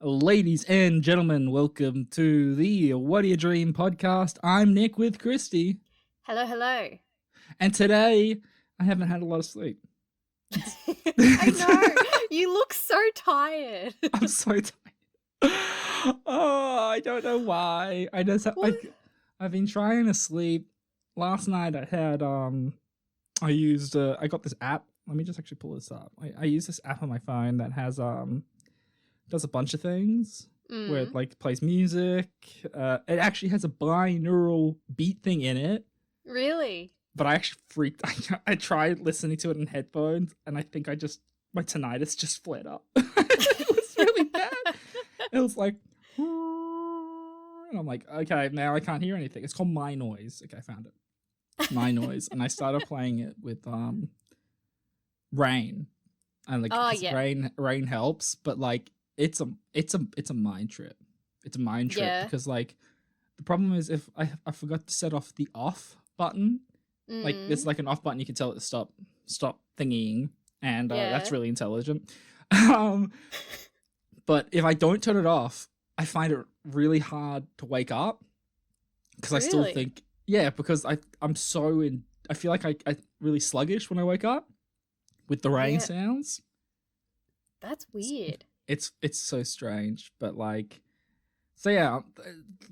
Ladies and gentlemen, welcome to the What Do You Dream podcast. I'm Nick with Christy. Hello, hello. And today, I haven't had a lot of sleep. I know. You look so tired. I'm so tired. Oh, I don't know why. I've been trying to sleep. Last night I had, I got this app. Let me just actually pull this up. I use this app on my phone that has, does a bunch of things where it like plays music. It actually has a binaural beat thing in it. Really? But I actually freaked. I tried listening to it in headphones, and I think my tinnitus just flared up. It was really bad. It was like, and I'm like, okay, now I can't hear anything. It's called My Noise. Okay, I found it. My Noise, and I started playing it with Rain, and like Rain helps, but like it's a mind trip. It's a mind trip because like the problem is if I forgot to set off the off button. Like there's like an off button you can tell it to stop thingying, and that's really intelligent. But if I don't turn it off, I find it really hard to wake up because I still think because I'm so in. I feel like I really sluggish when I wake up with the rain sounds. That's weird. It's so strange, but like. So yeah,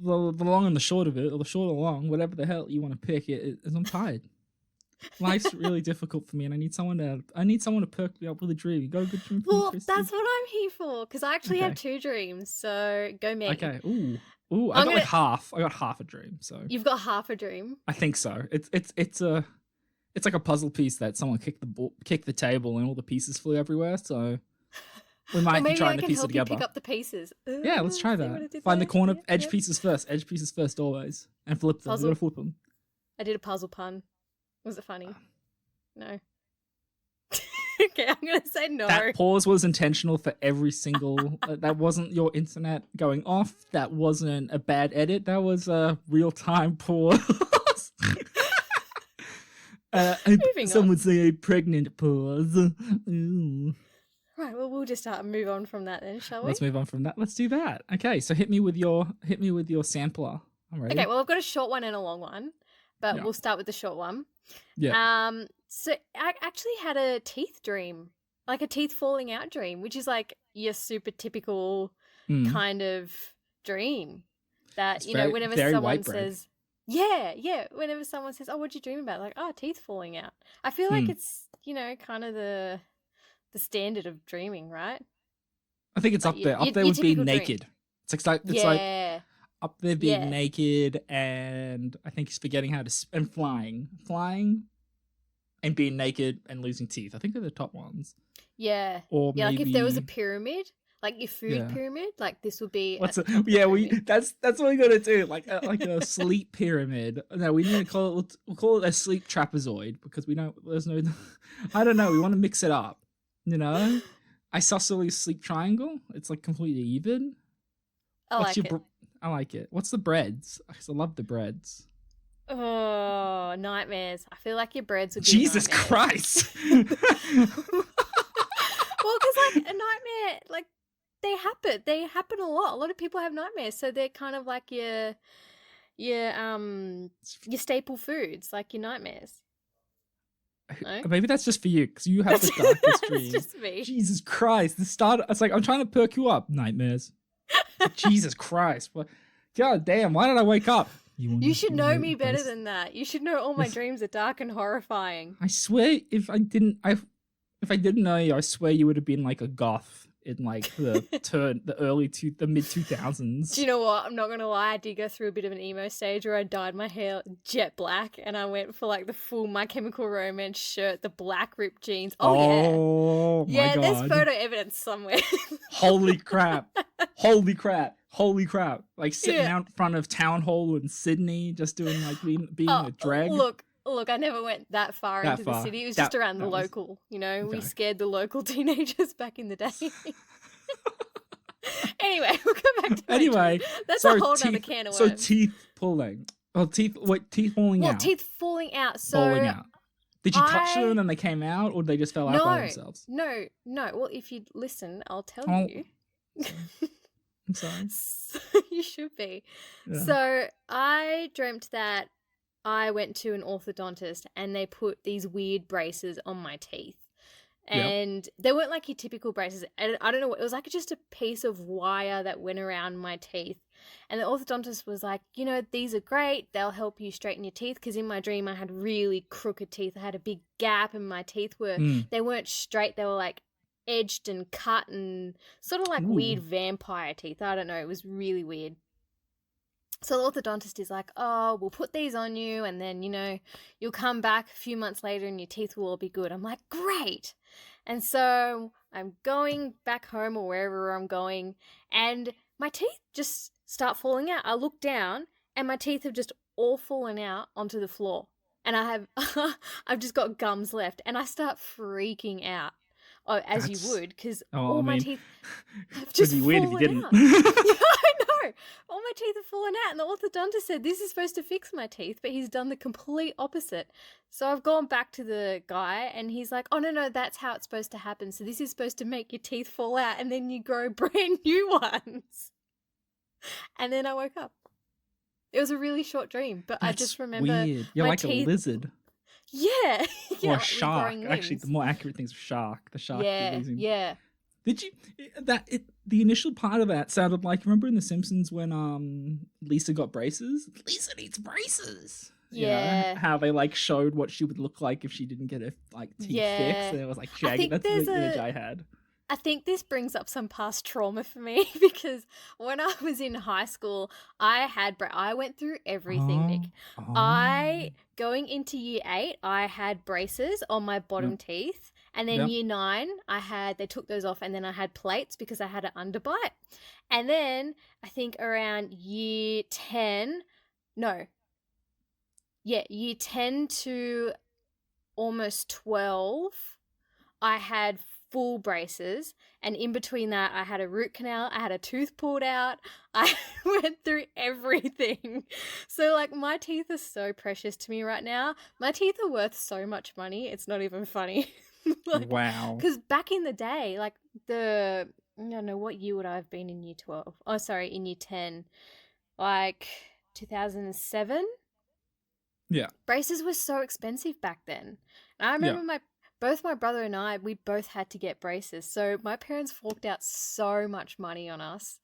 the long and the short of it, or the short or long, whatever the hell you want to pick, is I'm tired. Life's really difficult for me, and I need someone to perk me up with a dream. You got a good dream for me, Christy? That's what I'm here for, because I actually have two dreams. So go me. Okay. Ooh. I got half. I got half a dream. So you've got half a dream. I think so. It's like a puzzle piece that someone kicked the table, and all the pieces flew everywhere. So. We might be trying to piece it together. Pick up the pieces. Ooh, yeah, let's try that. Find the corner edge pieces first. Edge pieces first always, and flip them. You gotta flip them. I did a puzzle pun. Was it funny? No. Okay, I'm gonna say no. That pause was intentional for every single. That wasn't your internet going off. That wasn't a bad edit. That was a real-time pause. Some would say a pregnant pause. Ooh. Right, well, we'll just move on from that then, shall we? Let's move on from that. Let's do that. Okay, so hit me with your sampler. I'm ready. Okay, well, I've got a short one and a long one, but we'll start with the short one. Yeah. So I actually had a teeth dream, like a teeth falling out dream, which is like your super typical kind of dream that, it's whenever someone says, whenever someone says, oh, what'd you dream about? Like, oh, teeth falling out. I feel like it's, kind of the standard of dreaming, right? I think it's up there. Up there with being naked. It's like up there being naked, and I think he's forgetting how to and flying, and being naked and losing teeth. I think they're the top ones. Yeah. Or maybe... like if there was a pyramid, like your food pyramid, like this would be. That's what we gotta do. Like a sleep pyramid. No, we need to call it. We'll call it a sleep trapezoid because we don't. There's no. I don't know. We want to mix it up. Isosceles sleep triangle. It's like completely even. I like it. What's the breads? I love the breads. Oh, nightmares. I feel like your breads would be Jesus nightmares. Christ. Well, because like a nightmare, like they happen. They happen a lot. A lot of people have nightmares, so they're kind of like your staple foods, like your nightmares. No? Maybe that's just for you because you have the darkest dream. It's just me. Jesus Christ! It's like I'm trying to perk you up. Nightmares. Jesus Christ! God damn! Why did I wake up? You should know me better than that. You should know all my dreams are dark and horrifying. I swear, if I didn't know you, I swear you would have been like a goth in like the mid 2000s. Do you know what? I'm not gonna lie. I did go through a bit of an emo stage where I dyed my hair jet black, and I went for like the full My Chemical Romance shirt, the black ripped jeans. Oh my God. There's photo evidence somewhere. Holy crap! Like sitting out in front of Town Hall in Sydney, just doing like being a drag. Look, I never went that far into the city. It was just around the local, Okay. We scared the local teenagers back in the day. Anyway, we'll go back to that's a whole other can of worms. So teeth pulling. Teeth falling out. Well, teeth falling out. So falling out. Did you touch them and then they came out, or they just fell out by themselves? No. Well, if you listen, I'll tell you. sorry. You should be. Yeah. So I dreamt that I went to an orthodontist and they put these weird braces on my teeth. Yep. And they weren't like your typical braces. And I don't know, it was like just a piece of wire that went around my teeth. And the orthodontist was like, you know, these are great. They'll help you straighten your teeth. Because in my dream, I had really crooked teeth. I had a big gap and my teeth were, they weren't straight. They were like edged and cut and sort of like weird vampire teeth. I don't know. It was really weird. So the orthodontist is like, oh, we'll put these on you and then, you know, you'll come back a few months later and your teeth will all be good. I'm like, great. And so I'm going back home or wherever I'm going and my teeth just start falling out. I look down and my teeth have just all fallen out onto the floor. And I've just got gums left and I start freaking out. Oh, as you would, because all my teeth have just fallen weird if you didn't. out. Yeah, I know. All my teeth have fallen out, and the orthodontist said this is supposed to fix my teeth, but he's done the complete opposite. So I've gone back to the guy, and he's like, "Oh no, that's how it's supposed to happen. So this is supposed to make your teeth fall out, and then you grow brand new ones." And then I woke up. It was a really short dream, but I just remember weird. You're like teeth... a lizard. Yeah. Or a shark. Actually, the more accurate thing's shark. The shark. Yeah. Did you the initial part of that sounded like, remember in The Simpsons when Lisa got braces? Lisa needs braces. Yeah. You know, how they like showed what she would look like if she didn't get her like teeth fixed. And it was like jagged. That's the image I had. I think this brings up some past trauma for me because when I was in high school, I went through everything, Nick. Going into year 8, I had braces on my bottom teeth. And then year 9, they took those off and then I had plates because I had an underbite. And then I think around year 10 to almost 12, I had full braces, and in between that I had a root canal, I had a tooth pulled out, I went through everything. So like my teeth are so precious to me right now. My teeth are worth so much money, it's not even funny. Like, wow. Because back in the day, like I don't know, what year would I have been in year 12? Oh, sorry, in year 10. Like 2007? Yeah. Braces were so expensive back then. And I remember both my brother and I, we both had to get braces. So my parents forked out so much money on us.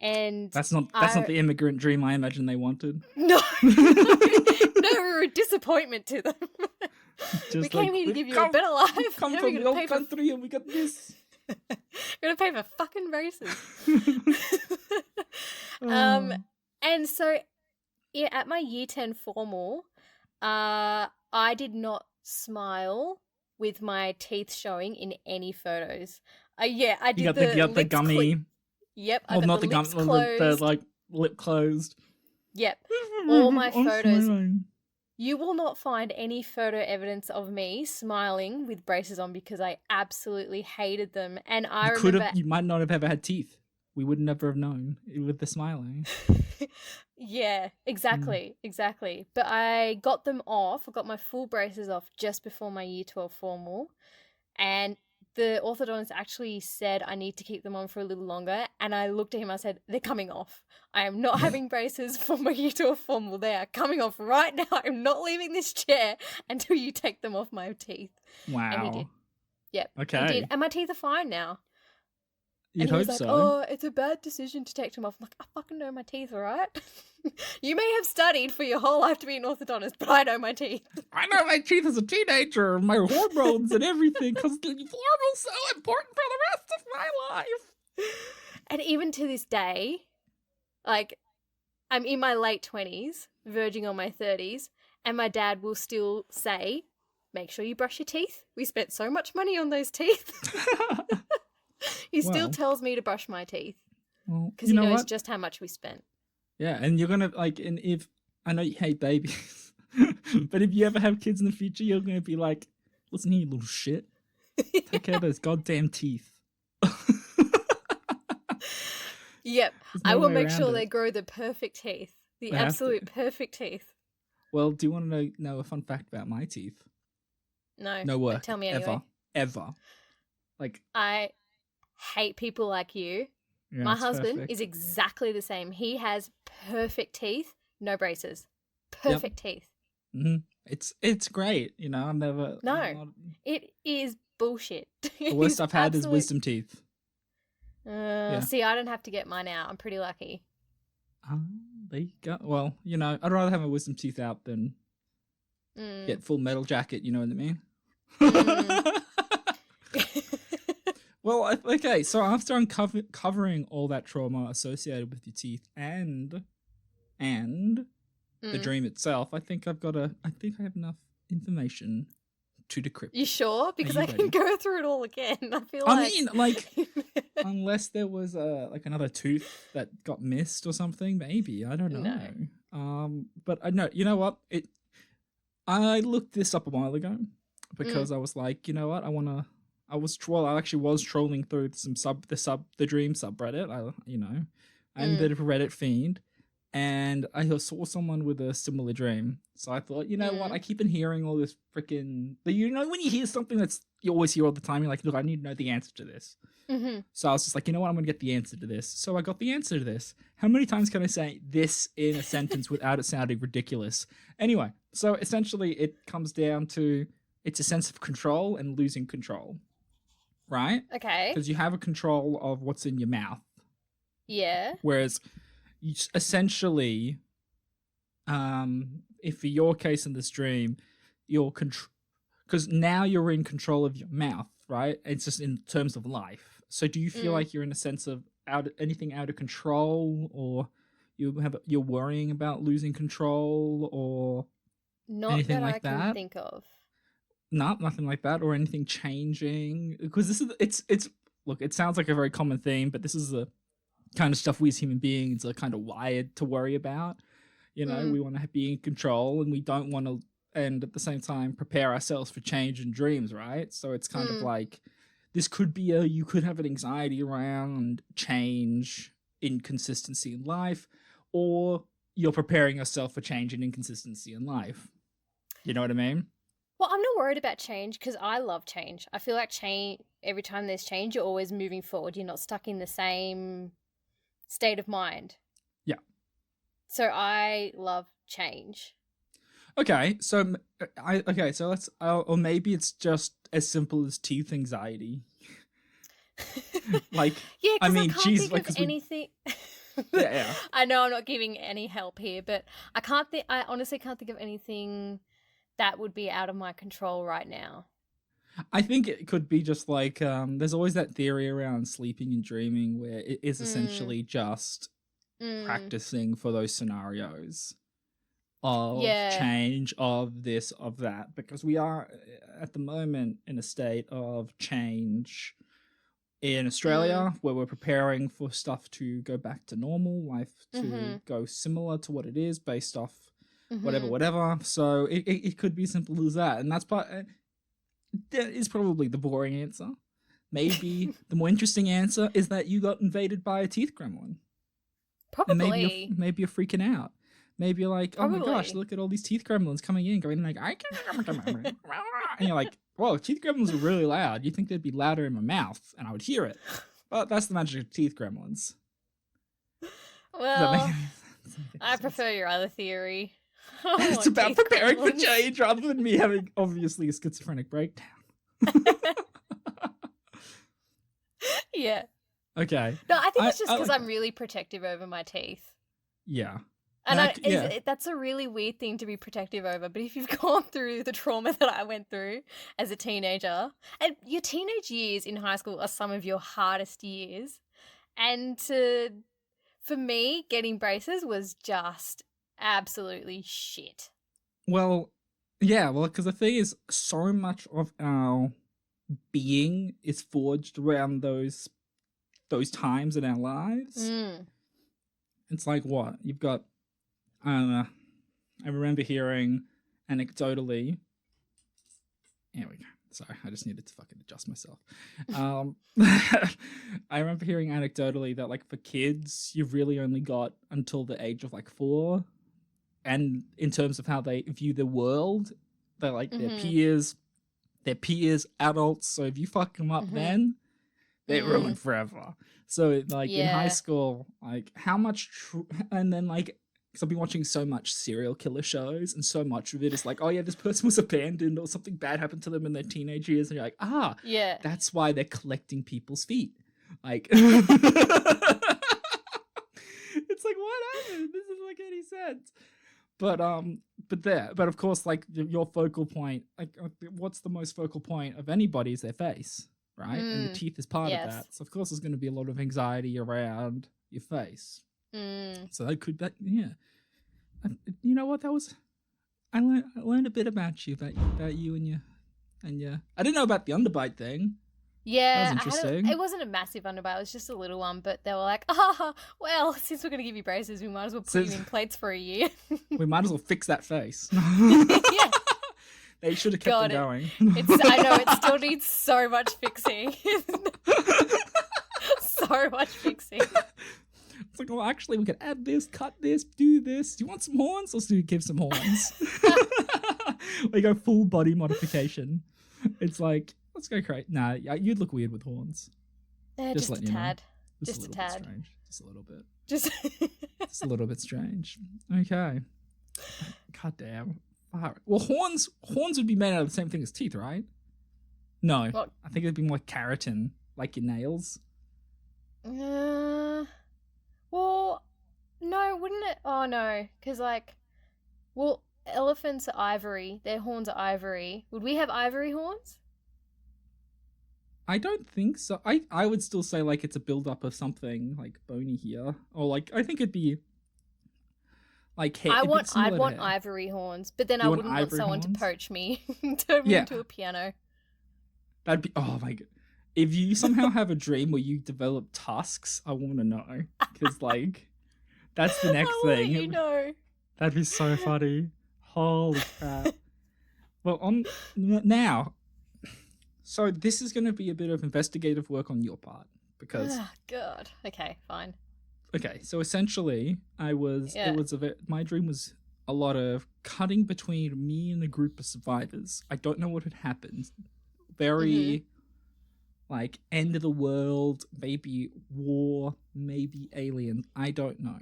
And that's not the immigrant dream I imagine they wanted. No. No, we were a disappointment to them. We came here to give you a better life. We come from the old country and we got this. We're going to pay for fucking braces. And so at my year 10 formal, I did not smile with my teeth showing in any photos. I did. You got the gummy. Yep. Well, not the gum, the like lip closed. Yep. All my photos. Smiling. You will not find any photo evidence of me smiling with braces on because I absolutely hated them. And you might not have ever had teeth. We would never have known with the smiling. Yeah, exactly. But I got them off. I got my full braces off just before my year 12 formal. And the orthodontist actually said I need to keep them on for a little longer. And I looked at him, I said, they're coming off. I am not having braces for my year 12 formal. They are coming off right now. I'm not leaving this chair until you take them off my teeth. Wow. And he did. Yep. Okay. He did. And my teeth are fine now. You'd hope so. Oh, it's a bad decision to take them off. I'm like, I fucking know my teeth, all right? You may have studied for your whole life to be an orthodontist, but I know my teeth. I know my teeth as a teenager, my hormones and everything, because the hormones are so important for the rest of my life. And even to this day, like, I'm in my late 20s, verging on my 30s, and my dad will still say, make sure you brush your teeth. We spent so much money on those teeth. He still tells me to brush my teeth because he knows just how much we spent. Yeah, and you're gonna and if I know you hate babies, but if you ever have kids in the future, you're gonna be like, listen here, you little shit, take care of those goddamn teeth. Yep, I will make sure they grow the perfect teeth, the absolute perfect teeth. Well, do you want to know a fun fact about my teeth? No work. Tell me anyway. Ever. Like I hate people like you Yeah, My it's husband perfect. is exactly the same. He has perfect teeth, no braces. Yep. Perfect teeth. hmm It's great. I'm No, not. it is bullshit. The It worst is I've had is absolute. wisdom teeth. Yeah. See, I don't have to get mine out. I'm pretty lucky. Ah, there you go. Well, I'd rather have my wisdom teeth out than Mm. get full metal jacket. You know what I mean? Mm. Well, okay. So after covering all that trauma associated with your teeth and the Mm. dream itself, I think I have enough information to decrypt You it. sure? Because you I can ready? go through it all again. I feel I like. mean, unless there was like another tooth that got missed or something, maybe I don't know. No. But I know. You know what? I looked this up a while ago because I was like, you know what? I actually was trolling through the dream subreddit. And Mm. the Reddit fiend, and I saw someone with a similar dream. So I thought, you know what? I keep on hearing all this freaking. When you hear something that's you always hear all the time, you're like, look, I need to know the answer to this. Mm-hmm. So I was just like, you know what? I'm going to get the answer to this. So I got the answer to this. How many times can I say this in a sentence without it sounding ridiculous? Anyway, so essentially it comes down to it's a sense of control and losing control, right? Okay. Because you have a control of what's in your mouth. Yeah. Whereas essentially, if for your case in this dream, because now you're in control of your mouth, right? It's just in terms of life. So do you feel like you're in a sense of anything out of control, or you're worrying about losing control, or Not anything that I like can that? think of. Nothing like that, or anything changing? Because it's look, it sounds like a very common theme, but this is the kind of stuff we as human beings are kind of wired to worry about. We want to be in control, and we don't want to, and at the same time prepare ourselves for change and dreams, right? So it's kind of like this could be you could have an anxiety around change, inconsistency in life, or you're preparing yourself for change and inconsistency in life. You know what I mean? Well, I'm not worried about change because I love change. I feel like change, every time there's change, you're always moving forward. You're not stuck in the same state of mind. Yeah. So I love change. Okay, so let's, or maybe it's just as simple as teeth anxiety. Like, yeah, I because mean, I can't geez, think like, of anything. yeah. I know I'm not giving any help here, but I honestly can't think of anything that would be out of my control right now. I think it could be just like there's always that theory around sleeping and dreaming where it is essentially just practicing for those scenarios of change, of this, of that, because we are at the moment in a state of change in Australia where we're preparing for stuff to go back to normal, life to go similar to what it is based off whatever. So it could be simple as that, and that is probably the boring answer. Maybe the more interesting answer is that you got invaded by a teeth gremlin. Probably. And maybe you're freaking out. Maybe you're like, oh my gosh, look at all these teeth gremlins coming in, going like, I can, and you're like, whoa, teeth gremlins are really loud. You think they'd be louder in my mouth, and I would hear it. But that's the magic of teeth gremlins. Well, I prefer your other theory. It's about preparing for change rather than me having obviously a schizophrenic breakdown. Yeah. Okay. No, I think it's just because I'm really protective over my teeth. Yeah. And that's a really weird thing to be protective over. But if you've gone through the trauma that I went through as a teenager, and your teenage years in high school are some of your hardest years, and for me, getting braces was just absolutely shit. Well, yeah, because the thing is, so much of our being is forged around those times in our lives. It's like what? You've got, I don't know, I remember hearing anecdotally, here we go. Sorry, I just needed to fucking adjust myself. I remember hearing anecdotally that like for kids, you've really only got until the age of like 4. And in terms of how they view the world, they're like their peers, adults. So if you fuck them up then, They're ruined forever. So like in high Yeah. school, like how much, and then like, because I've been watching so much serial killer shows, and so much of it is like, oh yeah, this person was abandoned or something bad happened to them in their teenage years, and you're like, Yeah. that's why they're collecting people's feet. Like, it's like, what happened? This doesn't make any sense. But of course, like your focal point, like what's the most focal point of anybody is their face, right? And the teeth is part of that. So of course, there's going to be a lot of anxiety around your face. So that could, yeah. You know what? I learned a bit about you and your. I didn't know about the underbite thing. Yeah, that was interesting. It wasn't a massive underbite; it was just a little one. But they were like, well, since we're going to give you braces, we might as well put you in plates for a year. We might as well fix that face. Yeah, they should have kept it going. I know it still needs so much fixing. So much fixing. It's like, well, actually, we could add this, cut this, do this. Do you want some horns? Let's give some horns. We go full body modification. It's like, let's go crazy. Nah, you'd look weird with horns. Yeah, just a tad. Just a tad. Strange. Just a little bit. Just a little bit strange. Okay. God damn. Well, horns would be made out of the same thing as teeth, right? No. What? I think it'd be more keratin, like your nails. Well, no, wouldn't it? Oh, no, because, like, well, elephants are ivory. Their horns are ivory. Would we have ivory horns? I don't think so. I would still say, like, it's a build-up of something, like, bony here. Or, like, I think it'd be, like, hair. I'd want ivory horns, but then I wouldn't want someone to poach me, turn me into a piano. That'd be, oh, my God. If you somehow have a dream where you develop tusks, I want to know. Because, like, that's the next thing. You know. That'd be so funny. Holy crap. Well, now, so this is going to be a bit of investigative work on your part. Because... Oh, God. Okay, fine. Okay, so essentially, my dream was a lot of cutting between me and a group of survivors. I don't know what had happened. Very... like, end of the world, maybe war, maybe aliens. I don't know.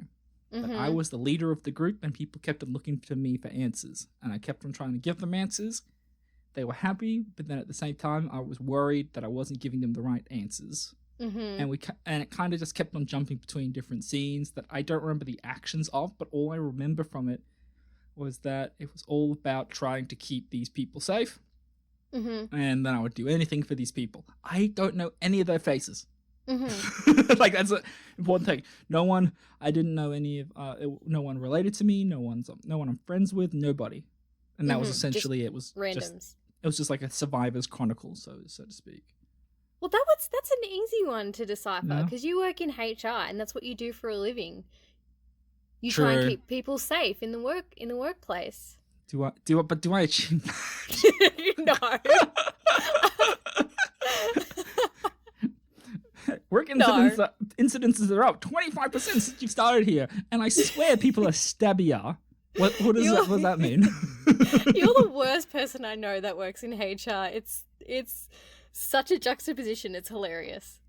But I was the leader of the group, and people kept on looking to me for answers. And I kept on trying to give them answers. They were happy, but then at the same time, I was worried that I wasn't giving them the right answers. And it kind of just kept on jumping between different scenes that I don't remember the actions of, but all I remember from it was that it was all about trying to keep these people safe. And then I would do anything for these people. I don't know any of their faces. Like, that's an important thing. I didn't know any of, no one related to me, no one I'm friends with, nobody. And that was essentially, it was randoms. It was just like a survivor's chronicle, so to speak. Well, that's an easy one to decipher, because you work in HR and that's what you do for a living. You try and keep people safe in the workplace. Do I achieve No. Work incidences are up 25% since you started here, and I swear people are stabbier. What does that mean? You're the worst person I know that works in HR. It's such a juxtaposition. It's hilarious.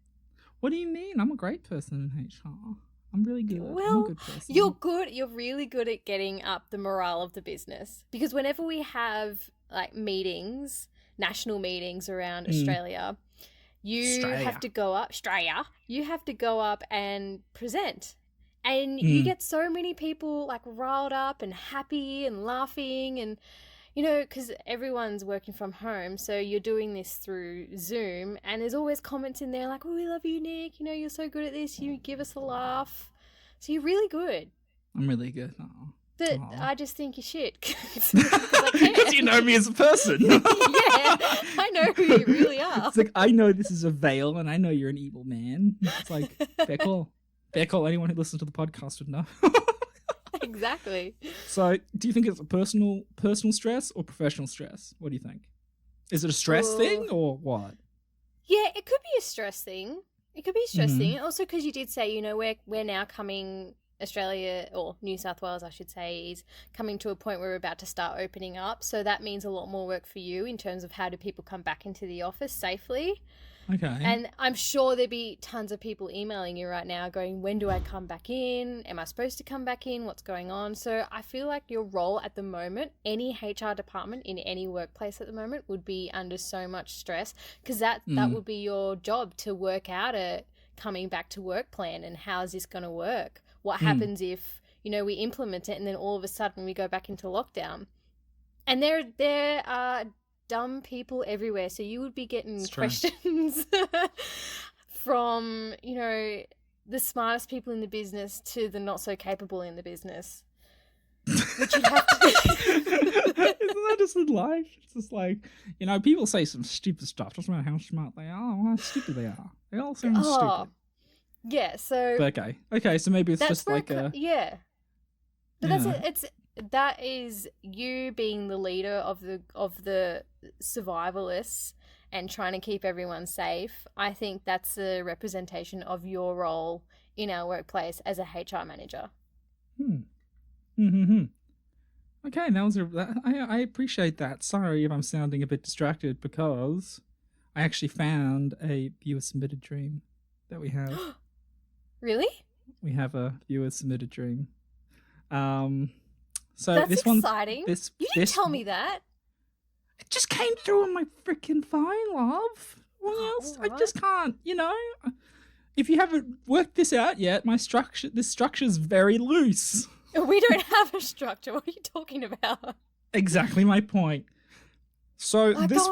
What do you mean? I'm a great person in HR. I'm really good. Well, I'm a good person. You're good. You're really good at getting up the morale of the business, because whenever we have like national meetings around Australia, you have to go up. You have to go up and present. And you get so many people like riled up and happy and laughing, and because everyone's working from home, so you're doing this through Zoom, and there's always comments in there like, "Oh, we love you, Nick. You're so good at this. You give us a laugh." So you're really good. I'm really good. Oh. But I just think you're shit. Because you know me as a person. Yeah, I know who you really are. It's like, I know this is a veil, and I know you're an evil man. It's like, fair call. Anyone who listens to the podcast would know. Exactly. So, do you think it's a personal stress or professional stress? What do you think? Is it a stress thing or what? Yeah, it could be a stress thing. Also, because you did say, we're now coming, Australia, or New South Wales, I should say, is coming to a point where we're about to start opening up. So that means a lot more work for you in terms of how do people come back into the office safely. Okay. And I'm sure there'd be tons of people emailing you right now going, when do I come back in? Am I supposed to come back in? What's going on? So I feel like your role at the moment, any HR department in any workplace at the moment would be under so much stress, because that would be your job, to work out a coming back to work plan and how's this going to work? What happens if, we implement it and then all of a sudden we go back into lockdown? And there are dumb people everywhere, so you would be getting questions from the smartest people in the business to the not so capable in the business, which you'd have to Isn't that just in life? It's just like, people say some stupid stuff, doesn't matter how smart they are or how stupid they are, they all sound stupid. Yeah, so but okay, so maybe it's just like but that is you being the leader of the survivalists and trying to keep everyone safe. I think that's a representation of your role in our workplace as a HR manager. Okay, I appreciate that. Sorry if I'm sounding a bit distracted, because I actually found a viewer submitted dream that we have. Really? We have a viewer submitted dream. So that's this exciting. You didn't tell me that. It just came through on my freaking phone, love. What else? Right. I just can't, If you haven't worked this out yet, this structure's very loose. We don't have a structure. What are you talking about? Exactly my point. So this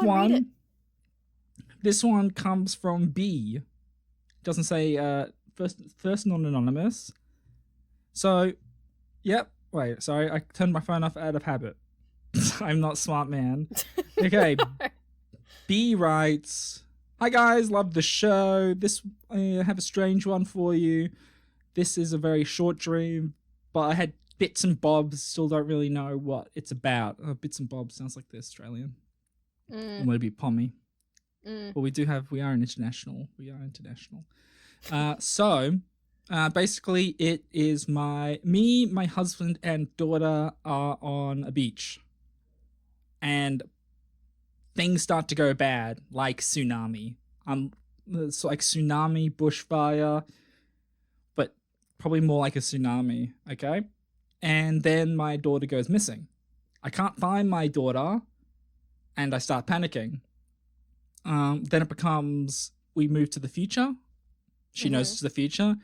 one comes from B. Doesn't say first non-anonymous. So, yep. Wait, sorry, I turned my phone off out of habit. I'm not smart, man. Okay. No. B writes, "Hi guys, love the show. I have a strange one for you. This is a very short dream, but I had bits and bobs, still don't really know what it's about." Bits and bobs sounds like the Australian. I'm going to be pommy. But we are international. Basically, it is my husband and daughter are on a beach, and things start to go bad, like tsunami. It's like tsunami, bushfire, but probably more like a tsunami. Okay, and then my daughter goes missing. I can't find my daughter, and I start panicking. Then it becomes we move to the future. She knows it's the future,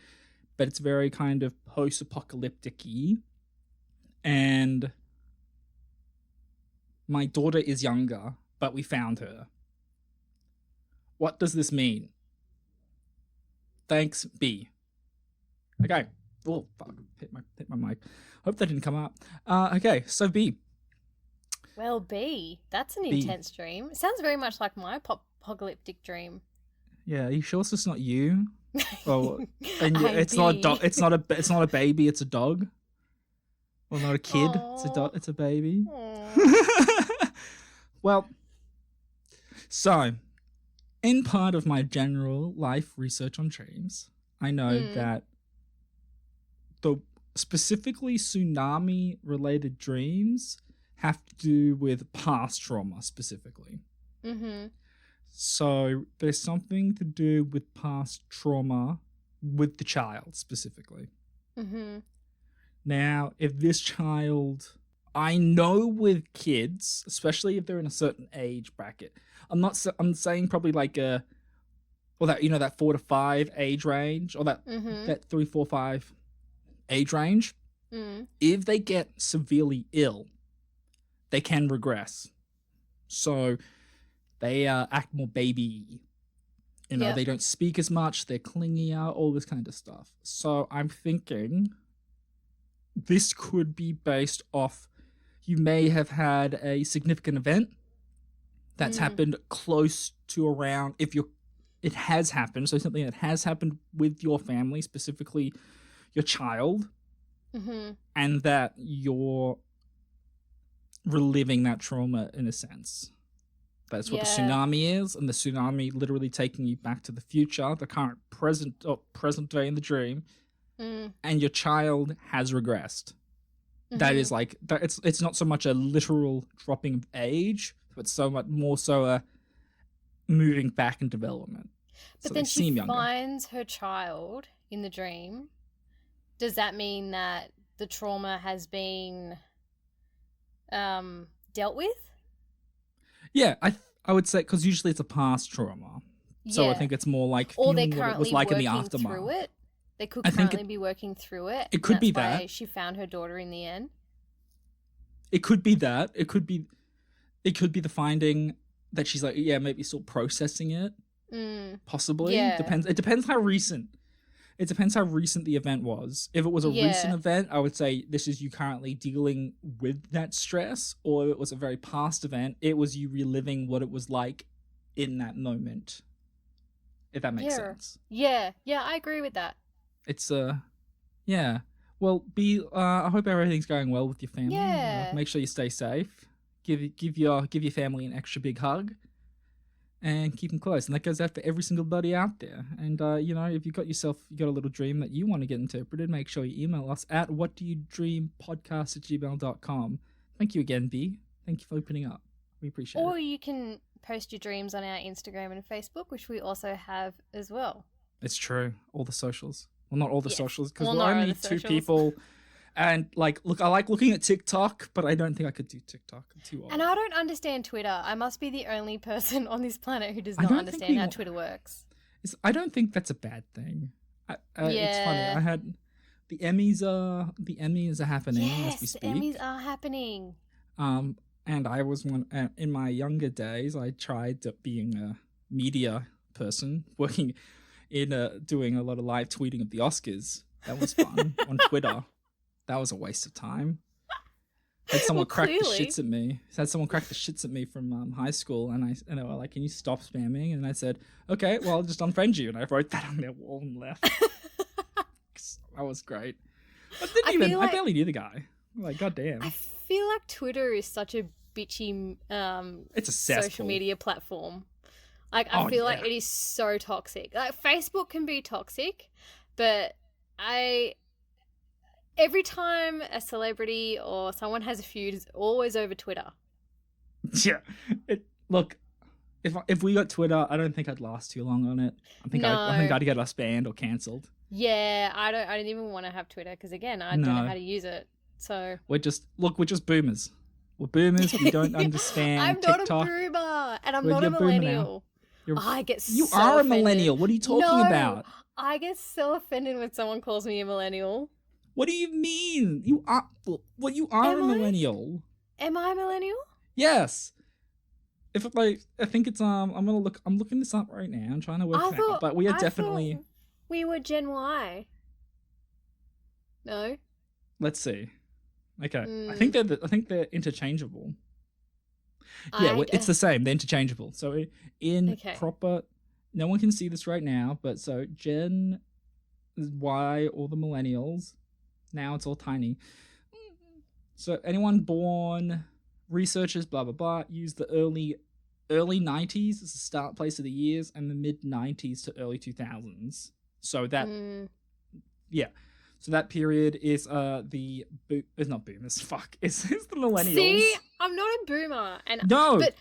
but it's very kind of post-apocalyptic-y. And my daughter is younger, but we found her. What does this mean? Thanks, B. Okay. Oh, fuck. Hit my mic. Hope that didn't come up. Okay, so B. Well, B. That's an intense dream. It sounds very much like my apocalyptic dream. Yeah, are you sure it's just not you? Well, and it's not a dog. It's not a baby. It's a dog. Well, not a kid. Aww. It's a baby. Well, so in part of my general life research on dreams, I know that the specifically tsunami related dreams have to do with past trauma specifically. So there's something to do with past trauma with the child specifically. Now, if this child, I know with kids, especially if they're in a certain age bracket, I'm saying probably like that 4 to 5 age range, or that 3, 4, 5 age range. If they get severely ill, they can regress. So they act more baby. They don't speak as much, they're clingier, all this kind of stuff. So I'm thinking this could be based off, you may have had a significant event that's happened close to around, it has happened, so something that has happened with your family, specifically your child, and that you're reliving that trauma in a sense. That's what the tsunami is, and the tsunami literally taking you back to the future, the current present day in the dream, and your child has regressed. That is like that. It's not so much a literal dropping of age, but so much more so a moving back in development. But So then they she seem younger. finds her child in the dream. Does that mean that the trauma has been dealt with? Yeah, I would say because usually it's a past trauma. So I Yeah. think it's more like Or they're feeling what it was currently like in the working through aftermath. it. They could I think currently be working through it. it And could be that's why that. she found her daughter in the end. It could be that. It could be the finding that she's like, yeah, maybe still processing it. Possibly. Yeah. It depends how recent. It depends how recent the event was. If it was a recent Yeah. event, I would say this is you currently dealing with that stress, or if it was a very past event, it was you reliving what it was like in that moment. If that makes Yeah. sense. Yeah. Yeah, I agree with that. It's yeah. Well, I hope everything's going well with your family. Yeah. Make sure you stay safe. Give your family an extra big hug. And keep them close. And that goes out for every single buddy out there. And, if you got a little dream that you want to get interpreted, make sure you email us at whatdoyoudreampodcast@gmail.com. Thank you again, B. Thank you for opening up. We appreciate Or it. you can post your dreams on our Instagram and Facebook, which we also have as well. It's true. All the socials. Well, not all the Yes. socials, because Well, we're not all only the two socials. people. And, look, I like looking at TikTok, but I don't think I could do TikTok. I'm too old. And I don't understand Twitter. I must be the only person on this planet who does I not don't think understand we how wa- Twitter works. I don't think that's a bad thing. It's funny. Yeah. I had the Emmys are happening as we Yes, the speak. Emmys are happening. And I was one in my younger days. I tried being a media person, working in doing a lot of live tweeting of the Oscars. That was fun on Twitter. That was a waste of time. Had someone crack the clearly. shits at me. Had someone crack the shits at me from high school, and they were like, "Can you stop spamming?" And I said, "Okay, well, I'll just unfriend you." And I wrote that on their wall and left. That was great. I barely knew the guy. Like, goddamn. I feel like Twitter is such a bitchy It's a cesspool. social media platform. Like, I feel like yeah. it is so toxic. Like, Facebook can be toxic, but every time a celebrity or someone has a feud, it's always over Twitter. Yeah. Look, if we got Twitter, I don't think I'd last too long on it. I think I'd get us banned or cancelled. Yeah, I don't even want to have Twitter because again, I don't know how to use it. So we're just boomers. We're boomers. We don't understand I'm TikTok. not a boomer, and I'm Well, not a you're a boomer now. millennial. I get You so are a offended. millennial. What are you talking No, about? I get so offended when someone calls me a millennial. What do you mean? You are a Am I? millennial. Am I a millennial? Yes. I think it's I'm looking this up right now. I'm trying to work it out. But we are I definitely. thought we were Gen Y. No. Let's see. Okay, I Hmm. think they're interchangeable. Yeah, it's the same. They're interchangeable. So in Okay. proper, no one can see this right now, but so Gen Y or the millennials, now it's all tiny. So anyone born, researchers, blah blah blah, use the early 90s as the start place of the years, and the mid 90s to early 2000s. So that yeah. So that period is it's not boomers. Fuck, it's the millennials. See, I'm not a boomer, and No, but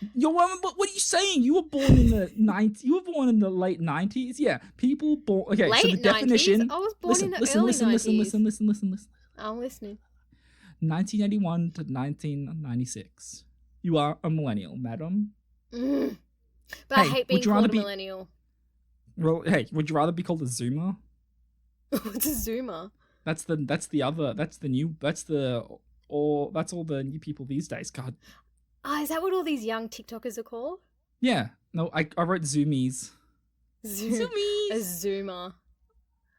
what are you saying? You were born in the You were born in the late 90s. Yeah, people born. Okay, late so the definition. 90s? I was born in the listen, early listen, 90s. listen. I'm listening. 1981 to 1996. You are a millennial, madam. But I Hey, hate being would you called rather a be- millennial. Well, hey, would you rather be called a Zoomer? What's a Zoomer? That's all the new people these days. God. Is that what all these young TikTokers are called? Yeah. No, I wrote Zoomies. A Zoomies. Zoomer.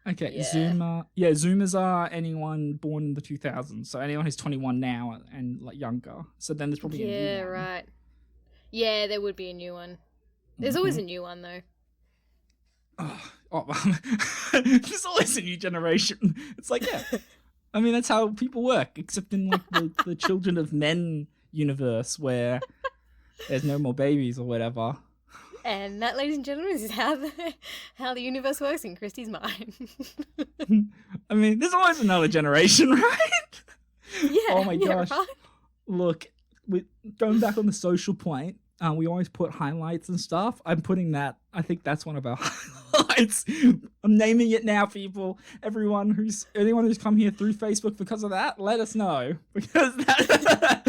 Okay, Yeah. Zoomer. Yeah, Zoomers are anyone born in the 2000s. So anyone who's 21 now and like younger. So then there's probably a Yeah, new one. right. Yeah, there would be a new one. There's always a new one though. There's always a new generation. It's like, yeah. I mean, that's how people work, except in like the Children of Men universe where there's no more babies or whatever. And that, ladies and gentlemen, is how the universe works in Christy's mind. I mean, there's always another generation, right? Yeah. Oh my yeah, gosh. right? Look, going back on the social point, we always put highlights and stuff. I'm putting that. I think that's one of our highlights. I'm naming it now, people. Anyone who's come here through Facebook because of that, let us know, because that.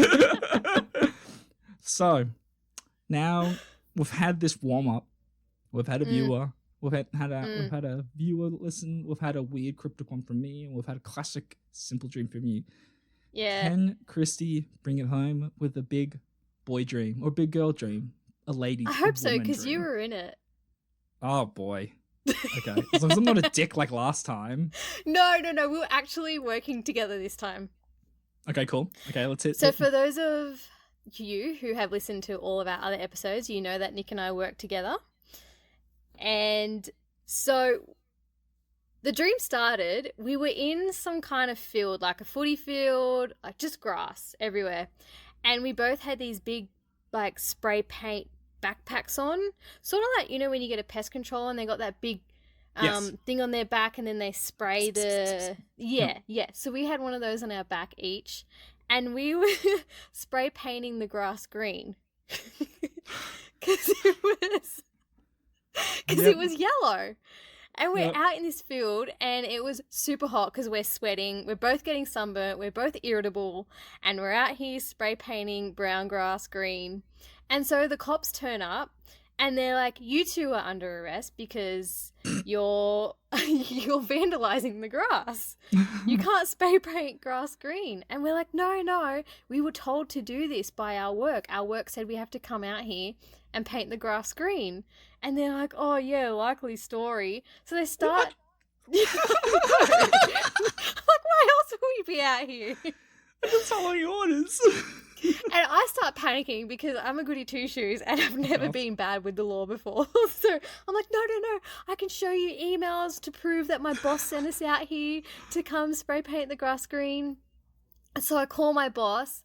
So now we've had this warm up. We've had a viewer. We've had a viewer listen. We've had a weird cryptic one from me, and we've had a classic simple dream from you. Yeah. Can Christy bring it home with a big boy dream or big girl dream? A lady. I hope so, because you were in it. Oh boy. Okay. As long as I'm not a dick like last time. No. We were actually working together this time. Okay, cool. Okay, let's hit. So for those of you who have listened to all of our other episodes, you know that Nick and I work together. And so the dream started, we were in some kind of field, like a footy field, like just grass everywhere. And we both had these big, like, spray paint backpacks on. Sort of like, you know, when you get a pest control and they got that big thing on their back and then they spray the... Yeah. So we had one of those on our back each. And we were spray painting the grass green. Because it was yellow. And we're out in this field and it was super hot because we're sweating. We're both getting sunburnt. We're both irritable. And we're out here spray painting brown grass green. And so the cops turn up and they're like, you two are under arrest because you're vandalizing the grass. You can't spray paint grass green. And we're like, no, we were told to do this by our work. Our work said we have to come out here and paint the grass green. And they're like, oh yeah, likely story. So they start... Like, why else would we be out here? I'm just following orders. And I start panicking because I'm a goody two-shoes and I've never been bad with the law before. So I'm like, no, I can show you emails to prove that my boss sent us out here to come spray paint the grass green. So I call my boss,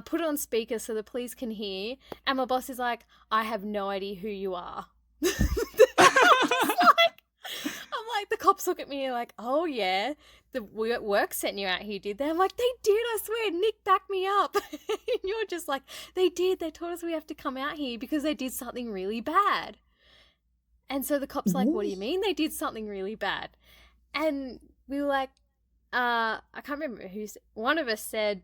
put it on speaker so the police can hear, and my boss is like, I have no idea who you are. I'm like, the cops look at me and like, oh yeah, the work sent you out here, did they? I'm like, they did, I swear, Nick backed me up. And you're just like, they did, they told us we have to come out here because they did something really bad. And so the cops like, what do you mean they did something really bad? And we were like, I can't remember one of us said,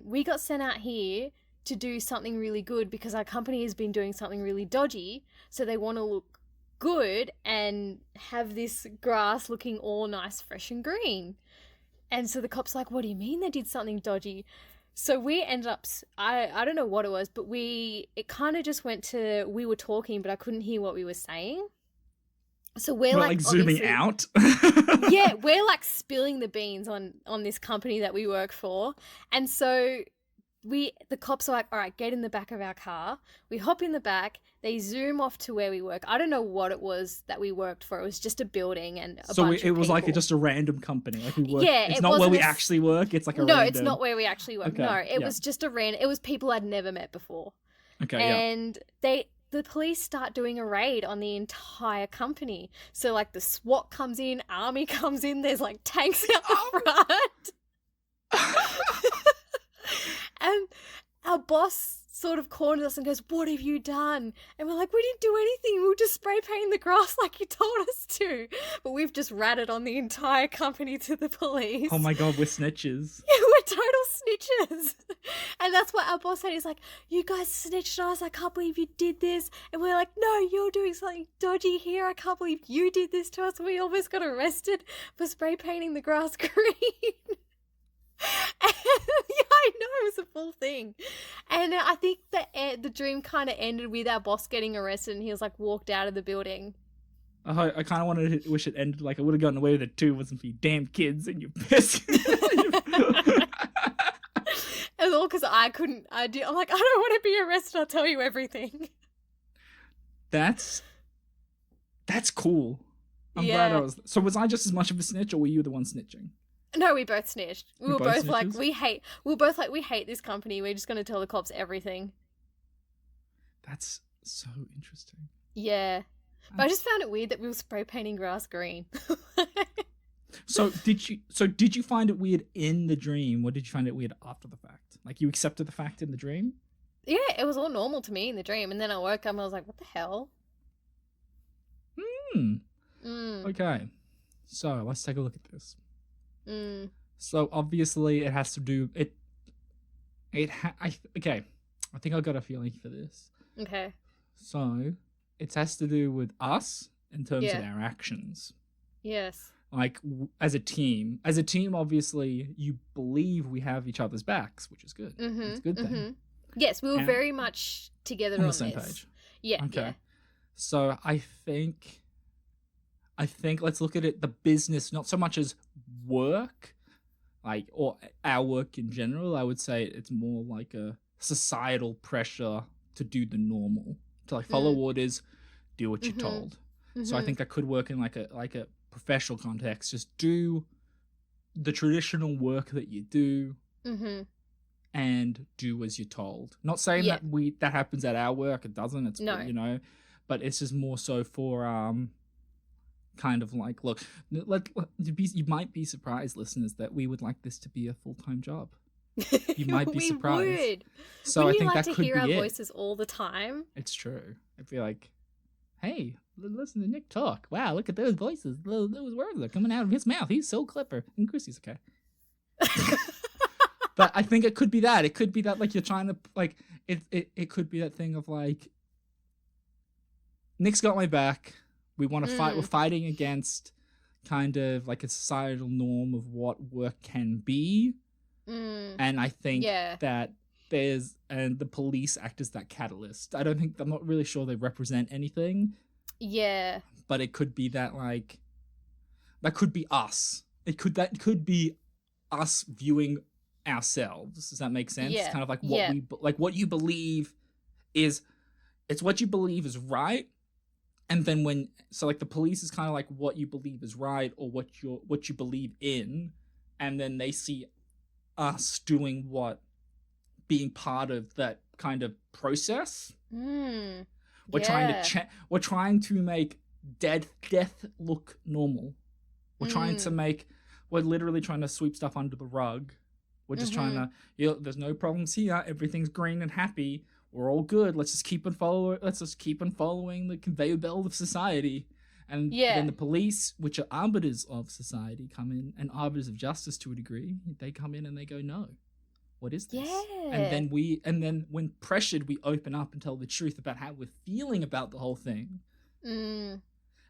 we got sent out here to do something really good because our company has been doing something really dodgy, so they want to look good and have this grass looking all nice, fresh and green. And so the cops like, what do you mean they did something dodgy? So we ended up, I don't know what it was, but it kind of just went to, we were talking, but I couldn't hear what we were saying. So we're like zooming out. Yeah, we're like spilling the beans on this company that we work for. And so the cops are like, all right, get in the back of our car. We hop in the back. They zoom off to where we work. I don't know what it was that we worked for. It was just a building and a bunch of it was people. like just a random company. Like we work. Yeah, it's not where we actually work. It's like a random... it's not where we actually work. Okay, no, it was just a random. It was people I'd never met before. Okay, and the police start doing a raid on the entire company. So like the SWAT comes in, army comes in. There's like tanks out the front. And our boss sort of cornered us and goes, what have you done? And we're like, we didn't do anything. We were just spray painting the grass like you told us to. But we've just ratted on the entire company to the police. Oh my God, we're snitches. Yeah, we're total snitches. And that's what our boss said. He's like, you guys snitched on us. I can't believe you did this. And we're like, no, you're doing something dodgy here. I can't believe you did this to us. We almost got arrested for spray painting the grass green. And, yeah, I know, it was a full thing. And I think the dream kind of ended with our boss getting arrested and he was like walked out of the building. I kind of wish it ended like I would have gotten away with it too. It wasn't for you damn kids and you piss. It's all because I'm like, I don't want to be arrested. I'll tell you everything. That's cool. I'm glad I was. So was I just as much of a snitch, or were you the one snitching? No, we both snitched. We were both like, snitches? we hate this company. We're just going to tell the cops everything. That's so interesting. Yeah. But I just found it weird that we were spray painting grass green. So did you find it weird in the dream, or did you find it weird after the fact? Like you accepted the fact in the dream? Yeah, it was all normal to me in the dream, and then I woke up and I was like, "What the hell?" Hmm. Mm. Okay. So let's take a look at this. Mm. So obviously it has to do it. Okay. I think I got a feeling for this. Okay. So it has to do with us in terms of Yeah. our actions. Yes. Like as a team, obviously you believe we have each other's backs, which is good. Mm-hmm. It's a good thing. Mm-hmm. Yes, we were And- very much together On on the same this. page. Yeah. Okay. Yeah. So I think let's look at it the business, not so much as work, like or our work in general. I would say it's more like a societal pressure to do the normal, to like follow orders, do what you're Mhm. told. So I Mhm. think that could work in like a professional context. Just do the traditional work that you do Mhm. and do as you're told. Not saying Yeah. that happens at our work. It doesn't. It's No. you know, but it's just more so for kind of like look. You might be surprised, listeners, that we would like this to be a full-time job. You might be We surprised. would. So Wouldn't I think you like that to could hear be our it. voices all the time? It's true. I'd be like, hey, listen to Nick talk. Wow, look at those voices. Those words are coming out of his mouth. He's so clever. And Chrissy's okay. But I think it could be that. It could be that like you're trying to like it could be that thing of like Nick's got my back. We want to fight. We're fighting against kind of like a societal norm of what work can be. And I think Yeah. that and the police act as that catalyst. I'm not really sure they represent anything, Yeah. but it could be that like that could be us. That could be us viewing ourselves. Does that make sense? Yeah. Kind of like Yeah. what you believe is it's what you believe is right. And then like the police is kind of like what you believe is right or what you believe in, and then they see us doing being part of that kind of process. We're trying to make death look normal. We're literally trying to sweep stuff under the rug. We're just trying to, there's no problems here. Everything's green and happy. We're all good. Let's just keep on following the conveyor belt of society. And then the police, which are arbiters of society, come in, and arbiters of justice to a degree. They come in and they go, no, what is this? Yeah. And then when pressured, we open up and tell the truth about how we're feeling about the whole thing. And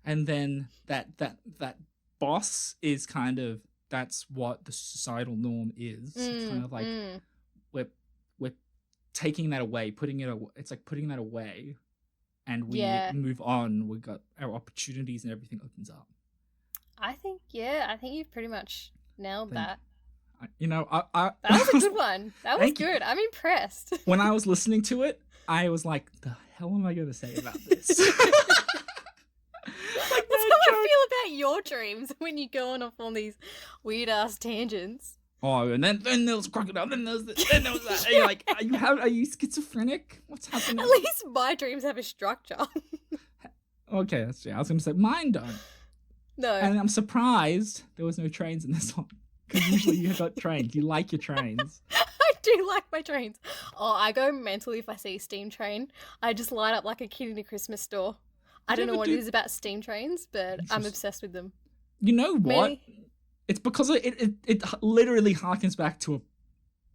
then that boss is kind of, that's what the societal norm is. It's kind of like we're taking that away, it's like putting that away, and we move on. We got our opportunities and everything opens up. I think you've pretty much nailed that. That was a good one. That was good. I'm impressed. When I was listening to it, I was like, the hell am I going to say about this? That's how I feel about your dreams when you go off on these weird ass tangents. Oh, and then there was crocodile, then there was that. And you're like, are you schizophrenic? What's happening? At least my dreams have a structure. Okay, that's true. I was going to say mine don't. No. And I'm surprised there was no trains in this one. Because usually you got trains. You like your trains. I do like my trains. Oh, I go mental if I see a steam train. I just light up like a kid in a Christmas store. I don't know what it is about steam trains, but I'm obsessed with them. You know what? Me? It's because it literally harkens back to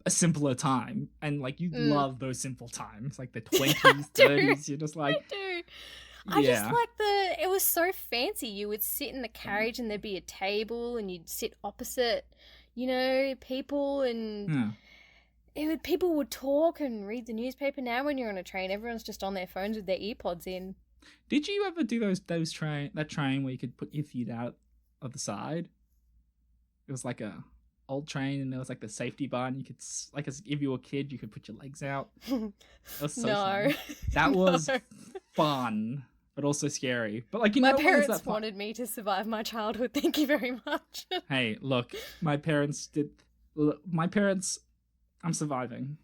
a simpler time. And like you love those simple times. Like the 20s, 30s. You're just like... I do. I just like it was so fancy. You would sit in the carriage and there'd be a table and you'd sit opposite, people, and people would talk and read the newspaper. Now when you're on a train, everyone's just on their phones with their earpods in. Did you ever do that train where you could put your feet out of the side? It was like a old train and there was like the safety bar and you could, like if you were a kid, you could put your legs out. It was so fun. That was fun. But also scary. But like, my parents wanted me to survive my childhood. Thank you very much. Hey, look, my parents, I'm surviving.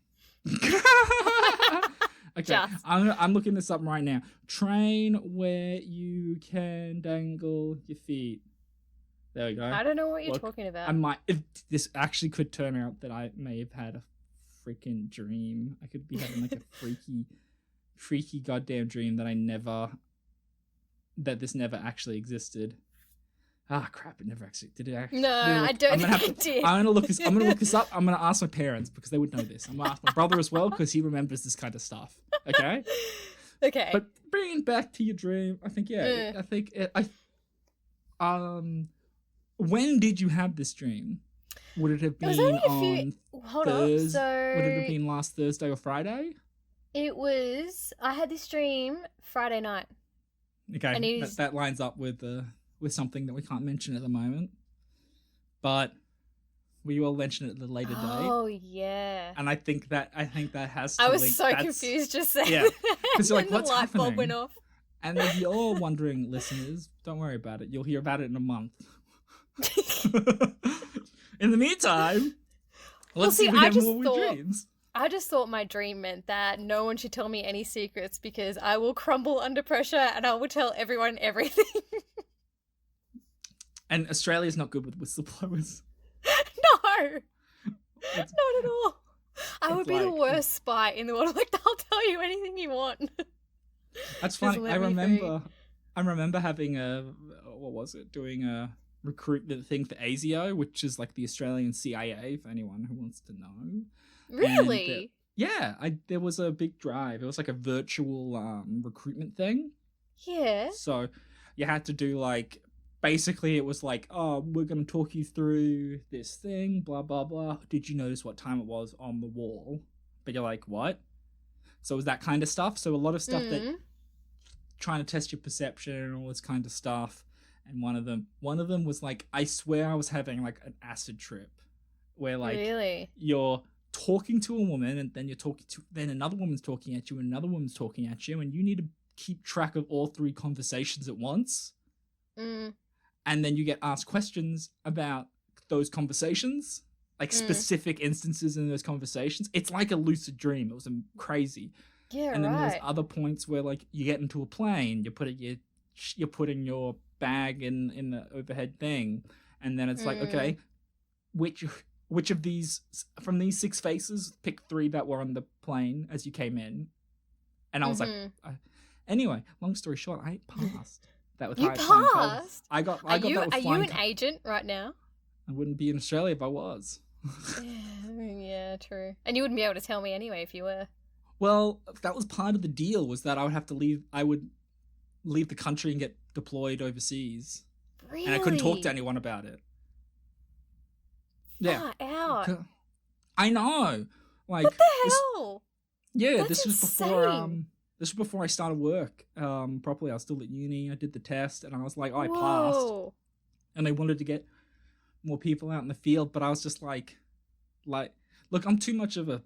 Okay, I'm looking this up right now. Train where you can dangle your feet. There we go. I don't know what you're talking about. This actually could turn out that I may have had a freaking dream. I could be having like a freaky goddamn dream that this never actually existed. Ah, crap! It never actually did. It actually? No, I don't think it did. I'm gonna look this. I'm gonna look this up. I'm gonna ask my parents because they would know this. I'm gonna ask my brother as well because he remembers this kind of stuff. Okay. Okay. But bringing back to your dream, I think I think when did you have this dream? Would it have been Hold on. So would it have been last Thursday or Friday? It was. I had this dream Friday night. Okay, and that lines up with something that we can't mention at the moment, but we will mention it at a later date. Oh yeah. And I think that has to I was link, so confused just then. Yeah, because you're like, the what's light happening? bulb went off. And if you're all wondering, listeners, don't worry about it. You'll hear about it in a month. In the meantime, let's see if we get more dreams. I just thought my dream meant that no one should tell me any secrets because I will crumble under pressure and I will tell everyone everything. And Australia's not good with whistleblowers. No, not at all. I would be the worst spy in the world. Like, I'll tell you anything you want. That's funny. I remember having doing a recruitment thing for ASIO, which is like the Australian CIA for anyone who wants to know. Really? There was a big drive. It was like a virtual recruitment thing. Yeah. So you had to do like, basically it was like, oh, we're going to talk you through this thing, blah, blah, blah. Did you notice what time it was on the wall? But you're like, what? So it was that kind of stuff. So a lot of stuff that trying to test your perception and all this kind of stuff. And one of them was like, I swear I was having like an acid trip where like you're talking to a woman and then another woman's talking at you and another woman's talking at you and you need to keep track of all three conversations at once. And then you get asked questions about those conversations, like specific instances in those conversations. It's like a lucid dream. It was crazy. Yeah, and then there's other points where like you get into a plane, you're putting your bag in the overhead thing, and then it's like, okay, which of these from these 6 faces, pick 3 that were on the plane as you came in. And I was like, anyway, long story short, I passed. That was you passed. I got that with Are you an agent right now? I wouldn't be in Australia if I was. Yeah, true. And you wouldn't be able to tell me anyway if you were. Well, that was part of the deal, was that I would leave the country and get deployed overseas. Really? And I couldn't talk to anyone about it. Yeah. Far out. I know. Like, what the hell? This was before I started work properly. I was still at uni. I did the test and I was like, I passed. And they wanted to get more people out in the field, but I was just like, look, I'm too much of a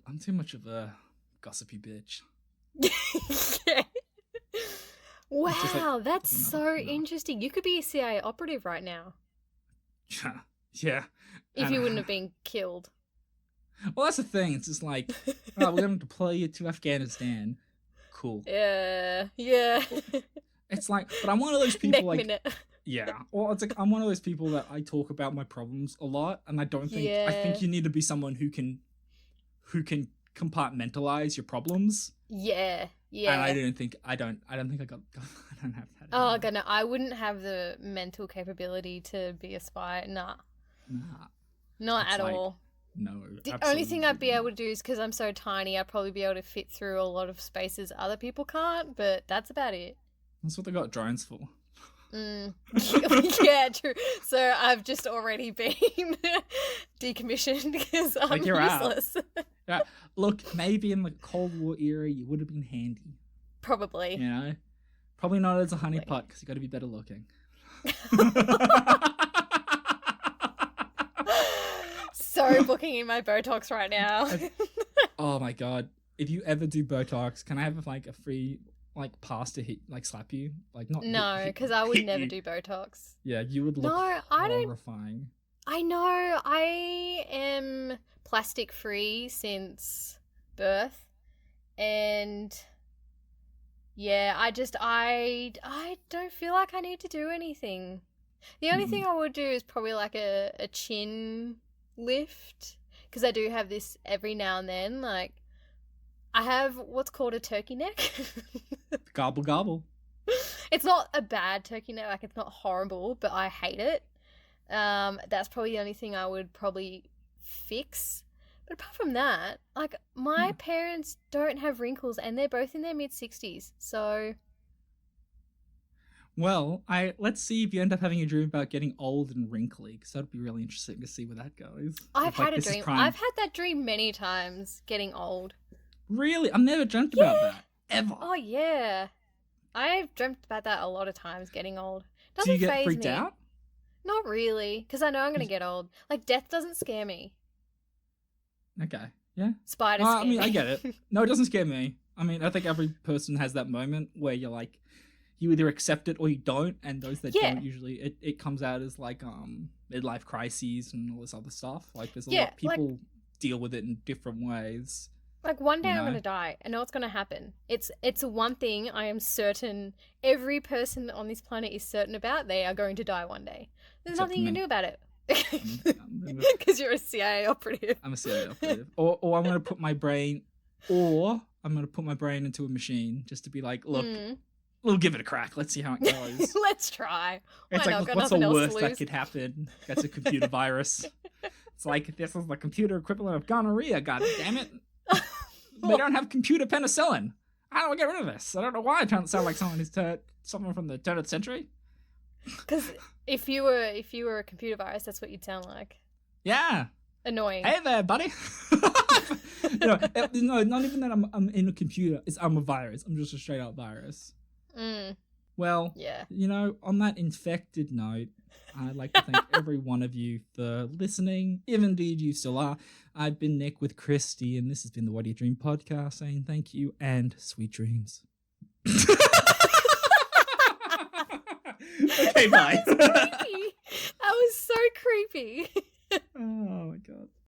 gossipy bitch. Yeah. Wow, that's so interesting. You could be a CIA operative right now. Yeah. If you wouldn't have been killed. Well, that's the thing. It's just like, we're going to deploy you to Afghanistan. Cool. Yeah. It's like, but I'm one of those people Neck minute. Yeah. Well, it's like, I'm one of those people that I talk about my problems a lot, and I don't think, I think you need to be someone who can compartmentalize your problems. Yeah. And I don't think I don't have that. Oh god, no, I wouldn't have the mental capability to be a spy. Nah. Not at all. No. The only thing I'd be able to do is, because I'm so tiny, I'd probably be able to fit through a lot of spaces other people can't, but that's about it. That's what they got drones for. Yeah, true. So I've just already been decommissioned because I'm useless. Yeah. Look, maybe in the Cold War era you would have been handy. Probably. You know? Probably not as a honeypot because you got to be better looking. So booking in my Botox right now. Oh my god. If you ever do Botox, can I have like a free pass to hit, slap you? No, because I would never do Botox. Yeah, you would look horrifying. I know. I am plastic free since birth, and yeah, I don't feel like I need to do anything. The only thing I would do is probably like a chin lift, because I do have this every now and then. Like, I have what's called a turkey neck. Gobble gobble. It's not a bad turkey neck, like it's not horrible, but I hate it. That's probably the only thing I would probably fix. But apart from that, like my parents don't have wrinkles and they're both in their mid-60s. So Well, let's see if you end up having a dream about getting old and wrinkly, because that'd be really interesting to see where that goes. I've If, like, had a this is dream. prime- I've had that dream many times, getting old. Really? I've never dreamt about that. Ever. Oh yeah. I've dreamt about that a lot of times, getting old. Do Doesn't you get faze freaked me. out? Not really, because I know I'm gonna get old. Like death doesn't scare me. Okay. Yeah. Spiders scare I mean, me. I get it. No, it doesn't scare me. I mean, I think every person has that moment where you're like, you either accept it or you don't, and those that Yeah. don't usually, it comes out as like midlife crises and all this other stuff. Like there's a Yeah, lot people deal with it in different ways. Like one day You I'm know? gonna die. I know it's gonna happen. It's one thing I am certain. Every person on this planet is certain about. They are going to die one day. There's Except nothing you for can me. do about it. I'm Because you're a CIA operative. a serial operative. Or I'm gonna put my brain, or I'm gonna put my brain into a machine just to be like, look, Mm. we'll give it a crack. Let's see how it goes. Let's try. Why It's not? like, look, Got what's the nothing else to worst that lose. could happen? That's a computer virus. It's like, this is the computer equivalent of gonorrhea, god damn it. They don't have computer penicillin. How do I get rid of this? I don't know why I don't sound like someone who's someone from the turn of the century. Because if you were a computer virus, that's what you'd sound like. Yeah. Annoying. Hey there, buddy. No, not even that I'm in a computer. I'm a virus. I'm just a straight up virus. Mm, Well, yeah. on that infected note, I'd like to thank every one of you for listening, if indeed you still are. I've been Nick with Christy, and this has been the What Do You Dream podcast, saying thank you and sweet dreams. Okay, bye. That was creepy. That was so creepy. Oh my god.